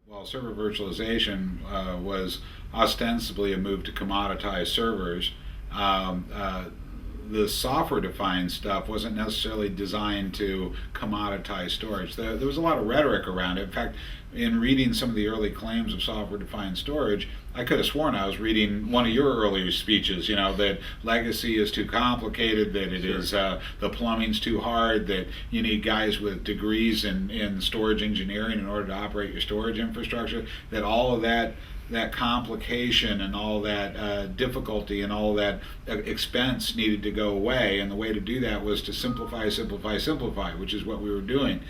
Well, server virtualization was ostensibly a move to commoditize servers. Um, uh, the software-defined stuff wasn't necessarily designed to commoditize storage. There was a lot of rhetoric around it. In fact, in reading some of the early claims of software-defined storage, I could have sworn I was reading one of your earlier speeches. That legacy is too complicated, that it Sure. is the plumbing's too hard, that you need guys with degrees in storage engineering in order to operate your storage infrastructure. That all of that complication and all that difficulty and all that expense needed to go away, and the way to do that was to simplify, simplify, simplify, which is what we were doing.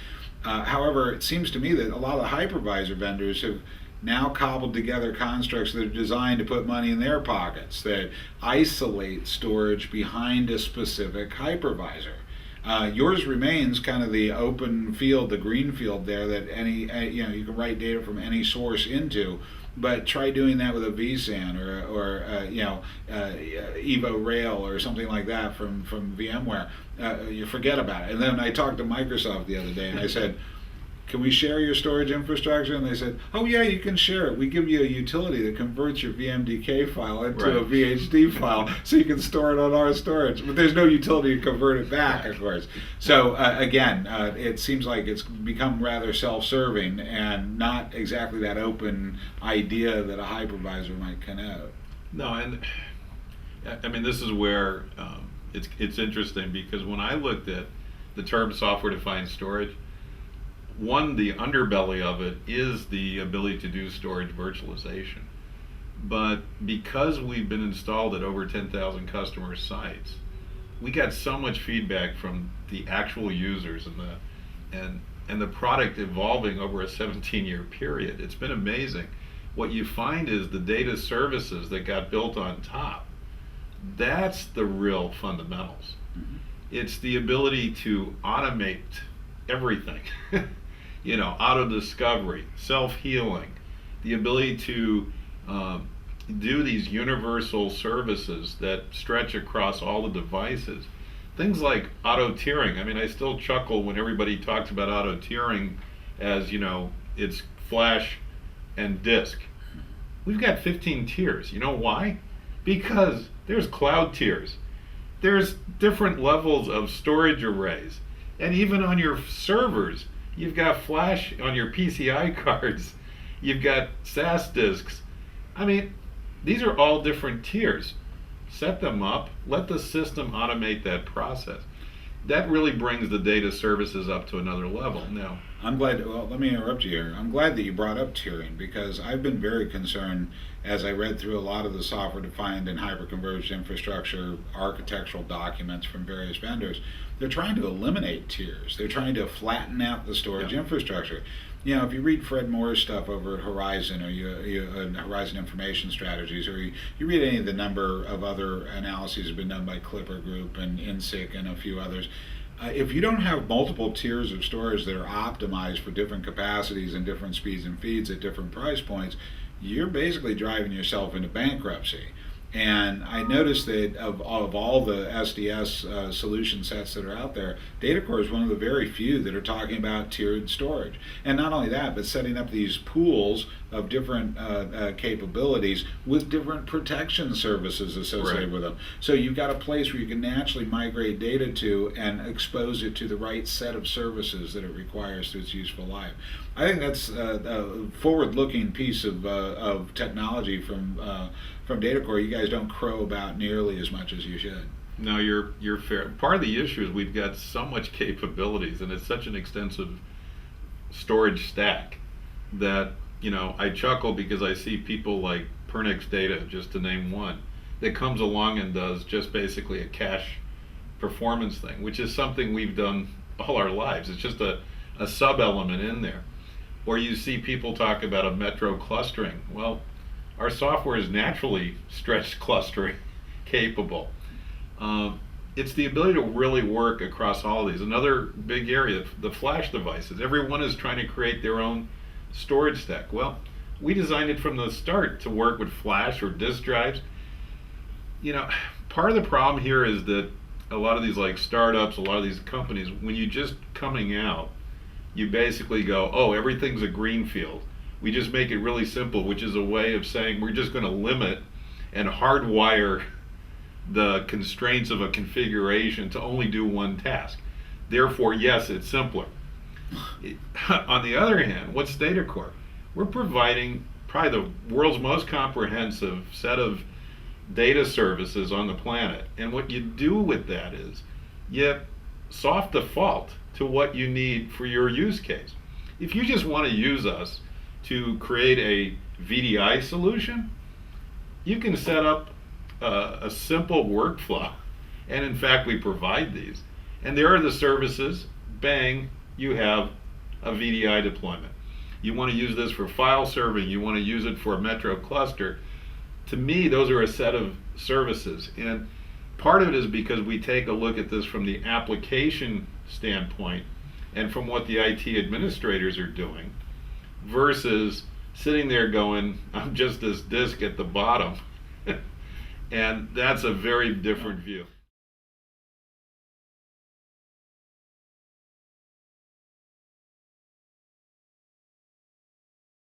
However, it seems to me that a lot of the hypervisor vendors have now cobbled together constructs that are designed to put money in their pockets, that isolate storage behind a specific hypervisor. Yours remains kind of the open field, the green field there that you can write data from any source into, but try doing that with a vSAN or Evo Rail or something like that from VMware. You forget about it. And then I talked to Microsoft the other day and I said, can we share your storage infrastructure? And they said, oh yeah, you can share it. We give you a utility that converts your VMDK file into a VHD file so you can store it on our storage. But there's no utility to convert it back, of course. So again, it seems like it's become rather self-serving and not exactly that open idea that a hypervisor might connote. No, and I mean, this is where it's interesting, because when I looked at the term software-defined storage, the underbelly of it is the ability to do storage virtualization. But because we've been installed at over 10,000 customer sites, we got so much feedback from the actual users and the product evolving over a 17-year period. It's been amazing. What you find is the data services that got built on top. That's the real fundamentals. Mm-hmm. It's the ability to automate everything. Auto discovery, self-healing, the ability to do these universal services that stretch across all the devices. Things like auto tiering. I mean, I still chuckle when everybody talks about auto tiering as, it's flash and disk. We've got 15 tiers. You know why? Because there's cloud tiers. There's different levels of storage arrays. And even on your servers, you've got flash on your PCI cards. You've got SAS disks. I mean, these are all different tiers. Set them up. Let the system automate that process. That really brings the data services up to another level. Now, Let me interrupt you here. I'm glad that you brought up tiering, because I've been very concerned as I read through a lot of the software-defined and hyper-converged infrastructure architectural documents from various vendors. They're trying to eliminate tiers. They're trying to flatten out the storage infrastructure. If you read Fred Moore's stuff over at Horizon, or Horizon Information Strategies, or you read any of the number of other analyses that have been done by Clipper Group and INSIC and a few others, if you don't have multiple tiers of storage that are optimized for different capacities and different speeds and feeds at different price points, you're basically driving yourself into bankruptcy. And I noticed that of all the SDS solution sets that are out there, DataCore is one of the very few that are talking about tiered storage. And not only that, but setting up these pools of different capabilities with different protection services associated with them. So you've got a place where you can naturally migrate data to and expose it to the right set of services that it requires to its useful life. I think that's a forward-looking piece of technology from DataCore. You guys don't crow about nearly as much as you should. no, you're fair. Part of the issue is we've got so much capabilities, and it's such an extensive storage stack that I chuckle because I see people like Pernix Data, just to name one, that comes along and does just basically a cache performance thing, which is something we've done all our lives. It's just a sub-element in there. Or you see people talk about a metro clustering. Well, our software is naturally stretched clustering capable. It's the ability to really work across all of these. Another big area, the flash devices. Everyone is trying to create their own storage stack. Well, we designed it from the start to work with flash or disk drives. Part of the problem here is that a lot of these like startups, a lot of these companies, when you just coming out, you basically go, oh, everything's a greenfield. We just make it really simple, which is a way of saying we're just going to limit and hardwire the constraints of a configuration to only do one task. Therefore, yes, it's simpler. On the other hand, what's DataCore? We're providing probably the world's most comprehensive set of data services on the planet. And what you do with that is you soft default to what you need for your use case. If you just want to use us to create a VDI solution, you can set up a simple workflow. And in fact, we provide these. And there are the services, bang, you have a VDI deployment. You want to use this for file serving, you want to use it for a metro cluster. To me, those are a set of services. And part of it is because we take a look at this from the application standpoint and from what the IT administrators are doing versus sitting there going, I'm just this disk at the bottom. And that's a very different view.